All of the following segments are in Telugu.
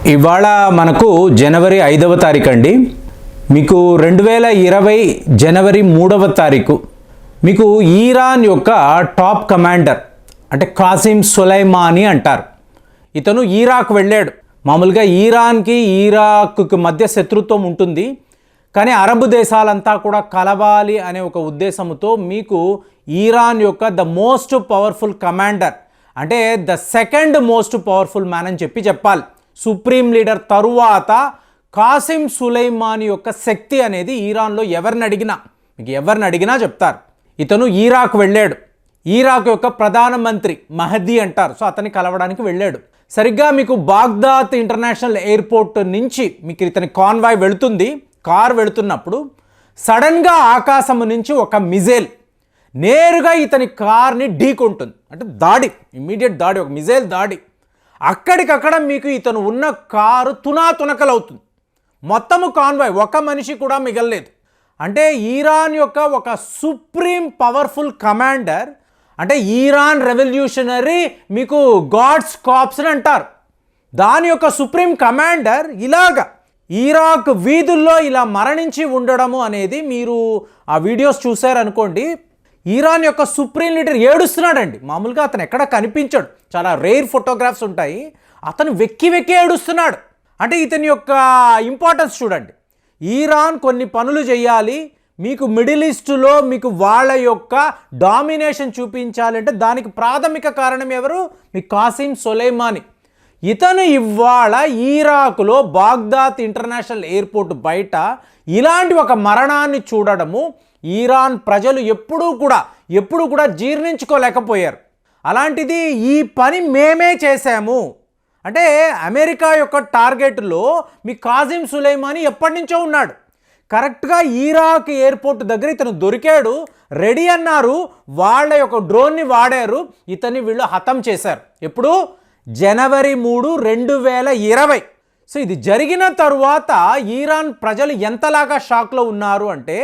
ఇవాళ మనకు జనవరి 5వ తారీఖు అండి. మీకు 2020 జనవరి 3వ తారీఖు మీకు ఇరాన్ యొక్క టాప్ కమాండర్ అంటే కాసిం సొలైమానీ అంటారు. ఇతను ఇరాక్ వెళ్ళాడు. మామూలుగా ఇరాన్కి ఇరాక్కి మధ్య శత్రుత్వం ఉంటుంది, కానీ అరబ్ దేశాలంతా కూడా కలవాలి అనే ఒక ఉద్దేశంతో మీకు ఇరాన్ యొక్క ద మోస్ట్ పవర్ఫుల్ కమాండర్ అంటే the second most powerful man అని చెప్పాలి. సుప్రీం లీడర్ తరువాత కాసిం సులైమానీ యొక్క శక్తి అనేది ఇరాన్లో ఎవరిని అడిగినా చెప్తారు. ఇతను ఇరాక్ వెళ్ళాడు. ఇరాక్ యొక్క ప్రధానమంత్రి మహదీ అంటారు. సో అతన్ని కలవడానికి వెళ్ళాడు. సరిగ్గా మీకు బాగ్దాద్ ఇంటర్నేషనల్ ఎయిర్పోర్ట్ నుంచి మీకు ఇతని కాన్వాయ్ వెళుతుంది. కార్ వెళుతున్నప్పుడు సడన్గా ఆకాశం నుంచి ఒక మిజైల్ నేరుగా ఇతని కార్ని ఢీకొంటుంది. అంటే ఇమ్మీడియట్ దాడి, ఒక మిజైల్ దాడి. అక్కడికక్కడ మీకు ఇతను ఉన్న కారు తునాతునకలవుతుంది. మొత్తము కాన్వాయ్, ఒక మనిషి కూడా మిగలలేదు. అంటే ఇరాన్ యొక్క ఒక సుప్రీం పవర్ఫుల్ కమాండర్, అంటే ఇరాన్ రెవల్యూషనరీ మీకు గాడ్స్ కాప్స్ అని అంటారు. దాని యొక్క సుప్రీం కమాండర్ ఇలాగా ఇరాక్ వీధుల్లో ఇలా మరణించి ఉండడము అనేది మీరు ఆ వీడియోస్ చూశారనుకోండి. ఇరాన్ యొక్క సుప్రీం లీడర్ ఏడుస్తున్నాడండి. మామూలుగా అతను ఎక్కడ కనిపించాడు, చాలా రేర్ ఫోటోగ్రాఫ్స్ ఉంటాయి. అతను వెక్కి ఏడుస్తున్నాడు. అంటే ఇతని యొక్క ఇంపార్టెన్స్ చూడండి. ఇరాన్ కొన్ని పనులు చేయాలి, మీకు మిడిల్ ఈస్ట్లో మీకు వాళ్ళ యొక్క డామినేషన్ చూపించాలంటే దానికి ప్రాథమిక కారణం ఎవరు? మీ కాసిం సొలైమానీ. ఇతను ఇవాళ ఇరాక్లో బాగ్దాద్ ఇంటర్నేషనల్ ఎయిర్పోర్ట్ బయట ఇలాంటి ఒక మరణాన్ని చూడడము ఇరాన్ ప్రజలు ఎప్పుడూ కూడా జీర్ణించుకోలేకపోయారు. అలాంటిది ఈ పని మేమే చేశాము అంటే అమెరికా యొక్క టార్గెట్లో మీ కాసిం సులైమానీ ఎప్పటి నుంచో ఉన్నాడు. కరెక్ట్గా ఇరాక్ ఎయిర్పోర్ట్ దగ్గర ఇతను దొరికాడు, రెడీ అన్నారు, వాళ్ళ యొక్క డ్రోన్ని వాడారు, ఇతన్ని వీళ్ళు హతం చేశారు. ఎప్పుడు? జనవరి 3, 2020. సో ఇది జరిగిన తరువాత ఇరాన్ ప్రజలు ఎంతలాగా షాక్లో ఉన్నారు అంటే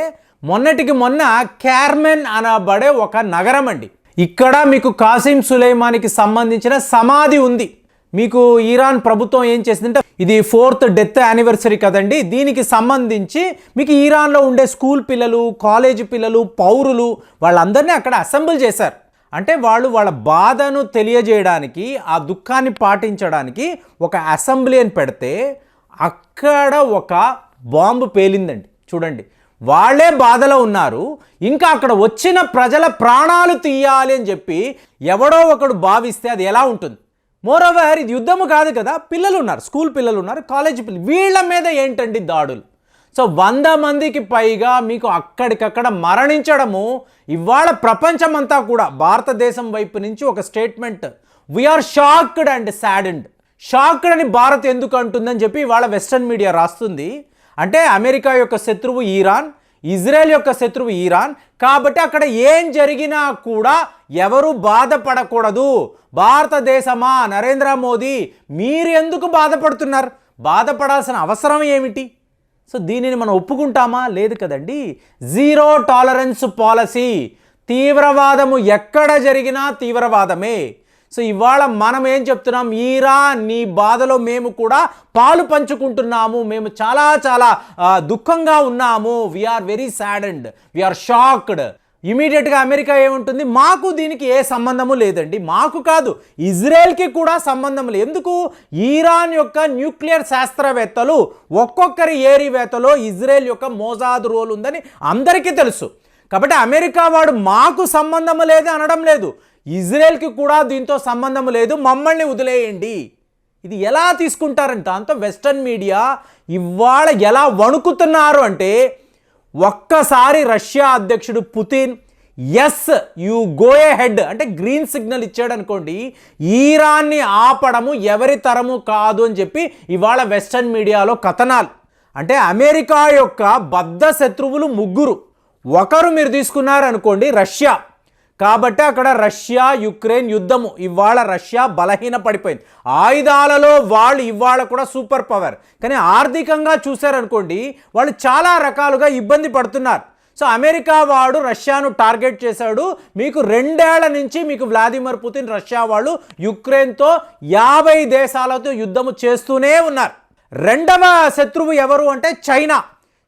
మొన్నటికి మొన్న క్యార్మెన్ అనబడే ఒక నగరం అండి. ఇక్కడ మీకు కాసిం సులైమానీకి సంబంధించిన సమాధి ఉంది. మీకు ఇరాన్ ప్రభుత్వం ఏం చేసిందంటే ఇది 4th డెత్ యానివర్సరీ కదండి, దీనికి సంబంధించి మీకు ఇరాన్లో ఉండే స్కూల్ పిల్లలు, కాలేజీ పిల్లలు, పౌరులు వాళ్ళందరినీ అక్కడ అసెంబ్ల్ చేశారు. అంటే వాళ్ళ బాధను తెలియజేయడానికి, ఆ దుఃఖాన్ని పాటించడానికి ఒక అసెంబ్లీ అని పెడితే అక్కడ ఒక బాంబు పేలిందండి. చూడండి, వాళ్ళే బాధలో ఉన్నారు, ఇంకా అక్కడ వచ్చిన ప్రజల ప్రాణాలు తీయాలి అని చెప్పి ఎవడో ఒకడు భావిస్తే అది ఎలా ఉంటుంది? మోరోవర్ ఇది యుద్ధము కాదు కదా, పిల్లలు ఉన్నారు, స్కూల్ పిల్లలు ఉన్నారు, కాలేజీ పిల్లలు, వీళ్ళ మీద ఏంటండి దాడులు? సో 100 మందికి పైగా మీకు అక్కడికక్కడ మరణించడము ఇవాళ ప్రపంచమంతా కూడా భారతదేశం వైపు నుంచి ఒక statement, we are shocked and saddened. Shocked అని భారత్ ఎందుకు అంటుందని చెప్పి ఇవాళ వెస్టర్న్ మీడియా రాస్తుంది. అంటే అమెరికా యొక్క శత్రువు ఇరాన్, ఇజ్రాయెల్ యొక్క శత్రువు ఇరాన్, కాబట్టి అక్కడ ఏం జరిగినా కూడా ఎవరు బాధపడకూడదు. భారతదేశమా, నరేంద్ర మోదీ, మీరు ఎందుకు బాధపడుతున్నారు? బాధపడాల్సిన అవసరం ఏమిటి? సో దీనిని మనం ఒప్పుకుంటామా? లేదు కదండి. Zero tolerance policy. తీవ్రవాదము ఎక్కడ జరిగినా తీవ్రవాదమే. సో ఇవాళ మనం ఏం చెప్తున్నాం? ఇరాన్ నీ బాధలో మేము కూడా పాలు పంచుకుంటున్నాము, మేము చాలా దుఃఖంగా ఉన్నాము, we are very saddened, we are shocked. ఇమీడియట్గా అమెరికా ఏముంటుంది? మాకు దీనికి ఏ సంబంధము లేదండి, మాకు కాదు ఇజ్రాయెల్కి కూడా సంబంధం లేదు. ఎందుకు? ఇరాన్ యొక్క న్యూక్లియర్ శాస్త్రవేత్తలు ఒక్కొక్కరి ఏరివేత్తలో ఇజ్రాయెల్ యొక్క మోజాద్ రోల్ ఉందని అందరికీ తెలుసు. కాబట్టి అమెరికా వాడు మాకు సంబంధం లేదు అనడం లేదు, ఇజ్రాయెల్కి కూడా దీంతో సంబంధం లేదు, మమ్మల్ని వదిలేయండి. ఇది ఎలా తీసుకుంటారంటే దాంతో వెస్టర్న్ మీడియా ఇవాళ ఎలా వణుకుతున్నారు అంటే ఒక్కసారి రష్యా అధ్యక్షుడు Putin yes you go ahead అంటే గ్రీన్ సిగ్నల్ ఇచ్చాడు అనుకోండి, ఇరాన్ని ఆపడము ఎవరి తరము కాదు అని చెప్పి ఇవాళ వెస్టర్న్ మీడియాలో కథనాలు. అంటే అమెరికా యొక్క బద్ధ శత్రువులు 3. ఒకరు మీరు తీసుకున్నారనుకోండి రష్యా. కాబట్టి అక్కడ రష్యా యుక్రెయిన్ యుద్ధము ఇవాళ రష్యా బలహీన పడిపోయింది. ఆయుధాలలో వాళ్ళు ఇవాళ కూడా సూపర్ పవర్, కానీ ఆర్థికంగా చూశారనుకోండి వాళ్ళు చాలా రకాలుగా ఇబ్బంది పడుతున్నారు. సో అమెరికా వాడు రష్యాను టార్గెట్ చేశాడు. మీకు 2 ఏళ్ల నుంచి మీకు వ్లాదిమిర్ పుతిన్ రష్యా వాళ్ళు యుక్రెయిన్తో 50 దేశాలతో యుద్ధము చేస్తూనే ఉన్నారు. రెండవ శత్రువు ఎవరు అంటే చైనా.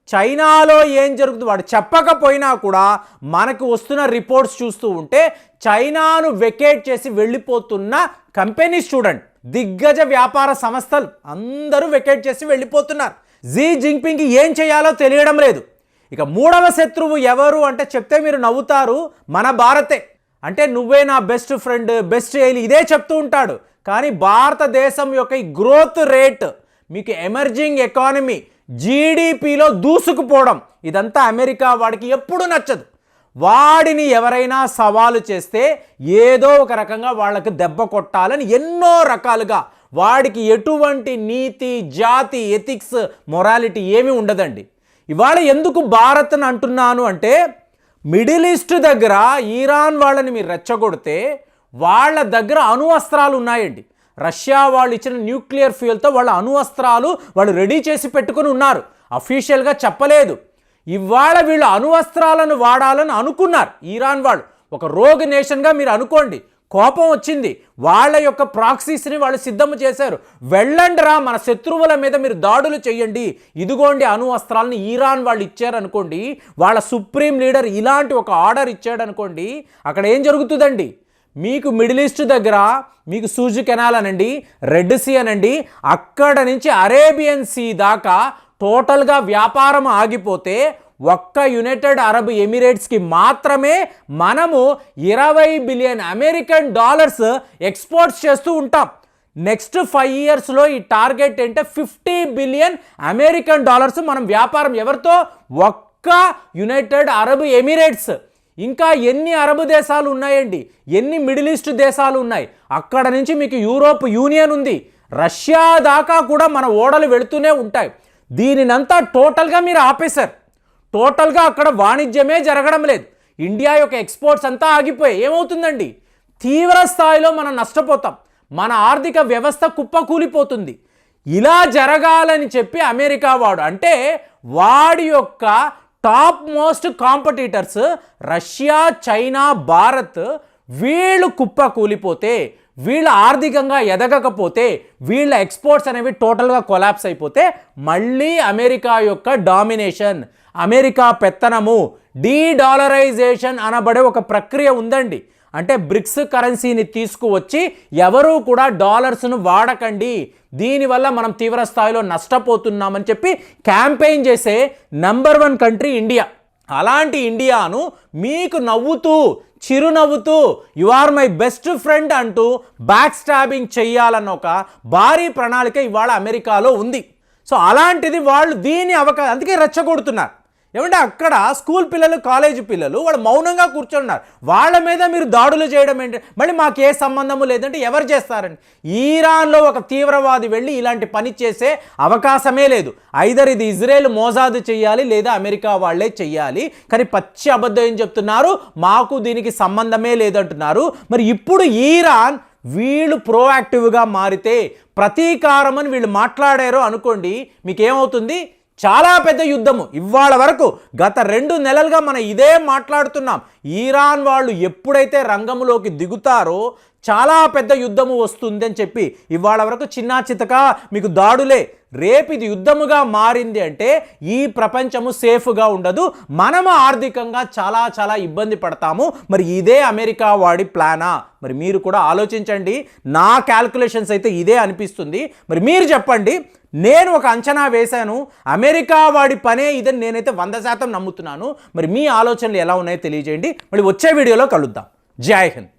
చైనాలో ఏం జరుగుతుంది వాడు చెప్పకపోయినా కూడా మనకు వస్తున్న రిపోర్ట్స్ చూస్తూ ఉంటే చైనాను వెకేట్ చేసి వెళ్ళిపోతున్న కంపెనీస్ చూడండి, దిగ్గజ వ్యాపార సంస్థలు అందరూ వెకేట్ చేసి వెళ్ళిపోతున్నారు. జీ జింగ్పింగ్కి ఏం చేయాలో తెలియడం లేదు. ఇక మూడవ శత్రువు ఎవరు అంటే చెప్తే మీరు నవ్వుతారు, మన భారతే. అంటే నువ్వే నా బెస్ట్ ఫ్రెండ్, బెస్ట్ ఏలి ఇదే చెప్తూ ఉంటాడు. కానీ భారతదేశం యొక్క ఈ గ్రోత్ రేట్, మీకు ఎమర్జింగ్ ఎకానమీ, జీడిపిలో దూసుకుపోవడం, ఇదంతా అమెరికా వాడికి ఎప్పుడూ నచ్చదు. వాడిని ఎవరైనా సవాలు చేస్తే ఏదో ఒక రకంగా వాళ్ళకి దెబ్బ కొట్టాలని ఎన్నో రకాలుగా, వాడికి ఎటువంటి నీతి, జాతి, ఎథిక్స్, మొరాలిటీ ఏమీ ఉండదండి. ఇవాళ ఎందుకు భారత్ని అంటున్నాను అంటే మిడిల్ ఈస్ట్ దగ్గర ఇరాన్ వాళ్ళని మీరు రెచ్చగొడితే వాళ్ళ దగ్గర అణు అస్త్రాలు ఉన్నాయండి. రష్యా వాళ్ళు ఇచ్చిన న్యూక్లియర్ ఫ్యూయల్తో వాళ్ళ అణు అస్త్రాలు వాళ్ళు రెడీ చేసి పెట్టుకుని ఉన్నారు. అఫీషియల్గా చెప్పలేదు. ఇవాళ వీళ్ళు అణు అస్త్రాలను వాడాలని అనుకున్నారు. ఇరాన్ వాళ్ళు ఒక రోగ్ నేషన్గా మీరు అనుకోండి. కోపం వచ్చింది, వాళ్ళ యొక్క ప్రాక్సీస్ని వాళ్ళు సిద్ధం చేశారు. వెళ్ళండి రా, మన శత్రువుల మీద మీరు దాడులు చేయండి, ఇదిగోండి అణు అస్త్రాలను ఇరాన్ వాళ్ళు ఇచ్చారనుకోండి, వాళ్ళ సుప్రీం లీడర్ ఇలాంటి ఒక ఆర్డర్ ఇచ్చాడనుకోండి, అక్కడ ఏం జరుగుతుందండి? మీకు మిడిల్ ఈస్ట్ దగ్గర మీకు సూజ్ కెనాల్ అనండి, రెడ్ సీ అనండి, అక్కడ నుంచి అరేబియన్ సీ దాకా టోటల్గా వ్యాపారం ఆగిపోతే ఒక్క యునైటెడ్ అరబ్ ఎమిరేట్స్కి మాత్రమే మనము 20 బిలియన్ అమెరికన్ డాలర్స్ ఎక్స్పోర్ట్స్ చేస్తూ ఉంటాం. నెక్స్ట్ 5 ఇయర్స్లో ఈ టార్గెట్ అంటే 50 బిలియన్ అమెరికన్ డాలర్స్ మనం వ్యాపారం ఎవరితో? ఒక్క యునైటెడ్ అరబ్ ఎమిరేట్స్. ఇంకా ఎన్ని అరబ్ దేశాలు ఉన్నాయండి, ఎన్ని మిడిల్ ఈస్ట్ దేశాలు ఉన్నాయి, అక్కడ నుంచి మీకు యూరోప్ యూనియన్ ఉంది, రష్యా దాకా కూడా మన ఓడలు వెళుతూనే ఉంటాయి. దీనినంతా టోటల్గా మీరు ఆపేశారు. టోటల్గా అక్కడ వాణిజ్యమే జరగడం లేదు. ఇండియా యొక్క ఎక్స్పోర్ట్స్ అంతా ఆగిపోయాయి. ఏమవుతుందండి? తీవ్ర స్థాయిలో మనం నష్టపోతాం, మన ఆర్థిక వ్యవస్థ కుప్పకూలిపోతుంది. ఇలా జరగాలని చెప్పి అమెరికా వాడు, అంటే వాడి యొక్క top most competitors Russia, China, Bharat, వీళ్ళు కుప్పకూలిపోతే, వీళ్ళ ఆర్థికంగా ఎదగకపోతే, వీళ్ళ ఎక్స్పోర్ట్స్ అనేవి టోటల్గా కొలాప్స్ అయిపోతే మళ్ళీ అమెరికా యొక్క డామినేషన్, అమెరికా పెత్తనము, డీడాలరైజేషన్ అనబడే ఒక ప్రక్రియ ఉందండి. అంటే బ్రిక్స్ కరెన్సీని తీసుకువచ్చి ఎవరూ కూడా డాలర్స్ను వాడకండి, దీనివల్ల మనం తీవ్ర స్థాయిలో నష్టపోతున్నామని చెప్పి క్యాంపెయిన్ చేసే నెంబర్ 1 కంట్రీ ఇండియా. అలాంటి ఇండియాను మీకు నవ్వుతూ, చిరునవ్వుతూ you are my best friend అంటూ బ్యాక్ స్టాబింగ్ చెయ్యాలన్న ఒక భారీ ప్రణాళిక ఇవాళ అమెరికాలో ఉంది. సో అలాంటిది వాళ్ళు దీని అందుకే రెచ్చగొడుతున్నారు. ఏమంటే అక్కడ స్కూల్ పిల్లలు, కాలేజీ పిల్లలు వాళ్ళు మౌనంగా కూర్చున్నారు. వాళ్ళ మీద మీరు దాడులు చేయడం ఏంటి? మళ్ళీ మాకు ఏ సంబంధము లేదంటే ఎవరు చేస్తారండి? ఈరాన్లో ఒక తీవ్రవాది వెళ్ళి ఇలాంటి పని చేసే అవకాశమే లేదు. ఐదర్ ఇది ఇజ్రాయెల్ మోసాదు చేయాలి, లేదా అమెరికా వాళ్ళే చెయ్యాలి. కానీ పచ్చి అబద్ధం ఏం చెప్తున్నారు? మాకు దీనికి సంబంధమే లేదంటున్నారు. మరి ఇప్పుడు ఈరాన్ వీళ్ళు ప్రోయాక్టివ్గా మారితే, ప్రతీకారం అని వీళ్ళు మాట్లాడారో అనుకోండి, మీకేమవుతుంది? చాలా పెద్ద యుద్ధము. ఇవాళ వరకు గత 2 నెలలుగా మనం ఇదే మాట్లాడుతున్నాం. ఈరాన్ వాళ్ళు ఎప్పుడైతే రంగంలోకి దిగుతారో చాలా పెద్ద యుద్ధము వస్తుంది అని చెప్పి ఇవాళ వరకు చిన్నా చితకా మీకు దాడులే. రేపు ఇది యుద్ధముగా మారింది అంటే ఈ ప్రపంచము సేఫ్గా ఉండదు, మనము ఆర్థికంగా చాలా చాలా ఇబ్బంది పడతాము. మరి ఇదే అమెరికా వాడి ప్లానా? మరి మీరు కూడా ఆలోచించండి. నా క్యాల్కులేషన్స్ అయితే ఇదే అనిపిస్తుంది. మరి మీరు చెప్పండి. నేను ఒక అంచనా వేశాను, అమెరికా వాడి పనే ఇదని నేనైతే 100% నమ్ముతున్నాను. మరి మీ ఆలోచనలు ఎలా ఉన్నాయో తెలియజేయండి. మళ్ళీ వచ్చే వీడియోలో కలుద్దాం. జై హింద్.